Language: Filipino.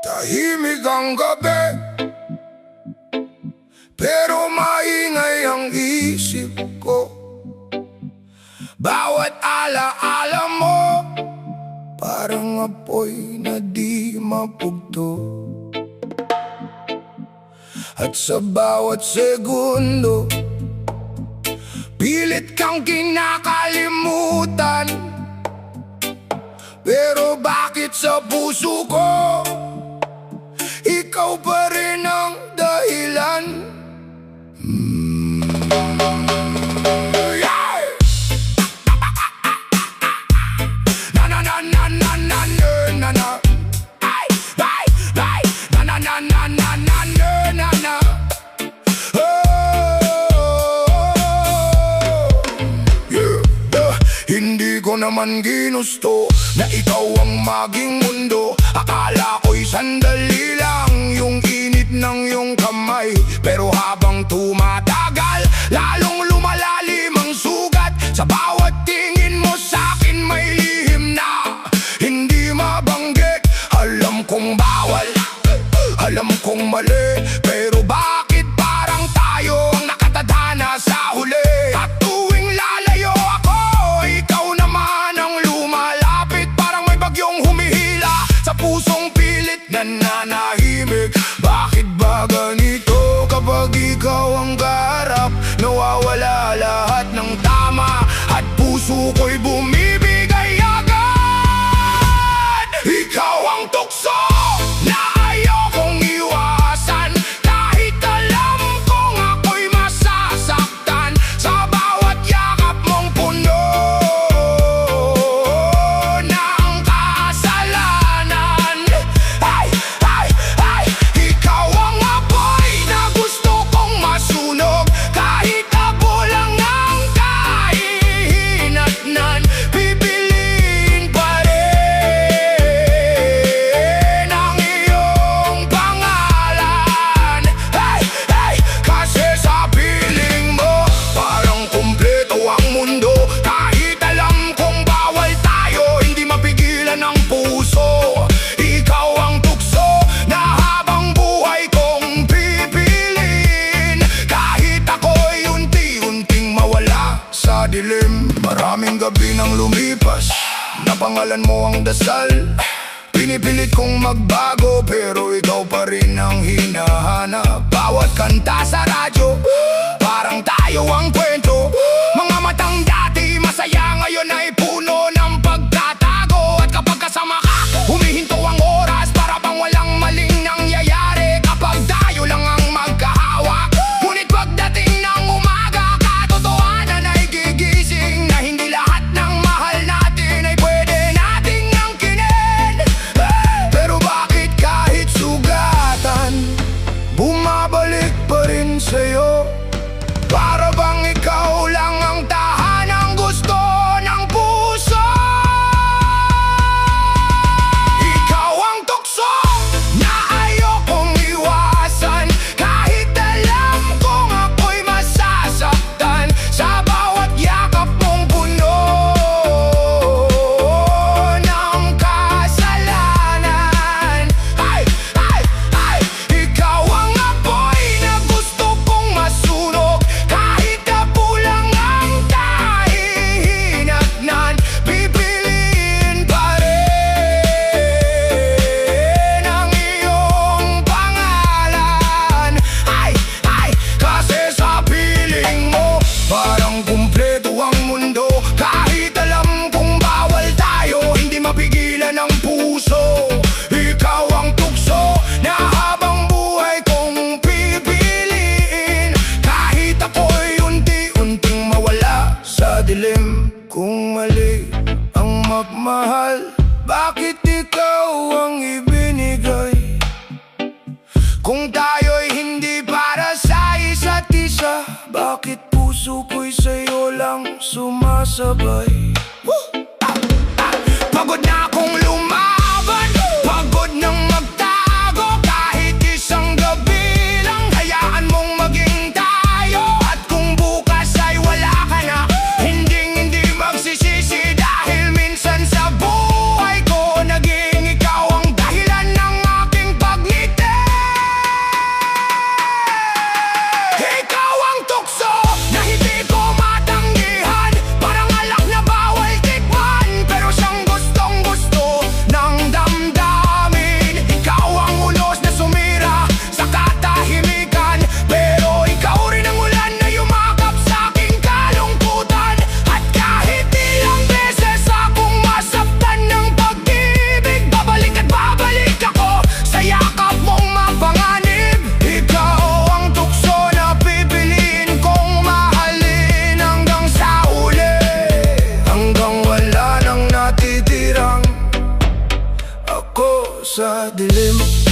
Tahimik ang gabi, pero maingay ang isip ko. Bawat alaala mo, parang apoy na di mapugto. At sa bawat segundo, pilit kang kinakalimutan. Pero bakit sa puso ko, ikaw pa rin ang dahilan? Yeah! Na na na na na na na na. Ay ay ay. Na na na na na na na na. Hindi ko naman ginusto na ikaw ang maging mundo. Akala ko'y sandali lang yung init ng iyong kamay. Pero habang tumatagal, lalong lumalalim ang sugat. Sa bawat tingin mo sa'kin may lihim na hindi mabanggit. Alam kong bawal, alam kong mali, pero bakit parang tayo ang nakatadhana sa huli? At tuwing lalayo ako, ikaw naman ang lumalapit. Parang may bagyong humihila sa pusong pilit na nanahimik. Bakit ba ganito kapag ikaw ang kaharap? Nawawala lahat ng tama at puso ko'y bumibigay agad. Ikaw ang tukso na ayokong iwasan, kahit alam kong ako'y masasaktan. Sa bawat yakap mong puno ng kasalanan. Ay, ay, ay, ikaw ang apoy na gusto kong masunog. Kahit abo lang ang kahihinatnan, pipiliin pa rin ang iyong pangalan. Ay, ay, kasi sa piling mo, parang kumpleto ang mundo. Kahit alam kong bawal tayo, hindi mapigilan ang puso. Ikaw ang tukso na habang buhay kong pipiliin. Kahit ako'y unti-unting mawala sa dilim. Maraming gabi nang lumipas, na pangalan mo ang dasal. Pinipilit kong magbago, pero ikaw pa rin ang hinahanap. Bawat kanta sa radyo, parang tayo ang kwento. Mga matang dati masaya, ngayon ay puno ng pagtatago. At kapag kasama ka, humihinto ang oras, para bang walang maling nangyayari kapag tayo lang ang magkahawak. Ngunit pagdating ng umaga, katotohanan ay gigising na hindi lahat ng mahal natin ay pwede nating angkinin. Pero bakit kahit sugatan, bumabalik pa rin sa'yo? Para bang ikaw lang ang tahanang gusto ng puso? Ikaw ang tukso na ayokong iwasan, kahit alam kong ako'y masasaktan. Sa bawat yakap mong puno ng kasalanan. Ay, ay, ay, ikaw ang apoy na gusto kong masunog. Kahit abo lang ang kahihinatnan, pipiliin pa rin ang iyong pangalan. Ay, ay, kasi sa piling mo, parang kumpleto ang mundo. Kahit alam kong bawal tayo, hindi mapigilan ang puso. Ikaw ang tukso na habang buhay kong pipiliin. Kahit ako'y unti-unting mawala sa dilim. Kung mali ang magmahal, bakit ikaw ang ibinigay? Kung tayo'y hindi para sa isa't isa, bakit puso ko'y sa'yo lang sumasabay? Pagod na akong lumaban, pagod nang magtago. Kahit isang gabi lang, hayaan mong maging tayo. At kung bukas ay wala ka na, hindi magsisisi. Dahil minsan sa buhay ko, naging ikaw ang dahilan ng aking sa dilim.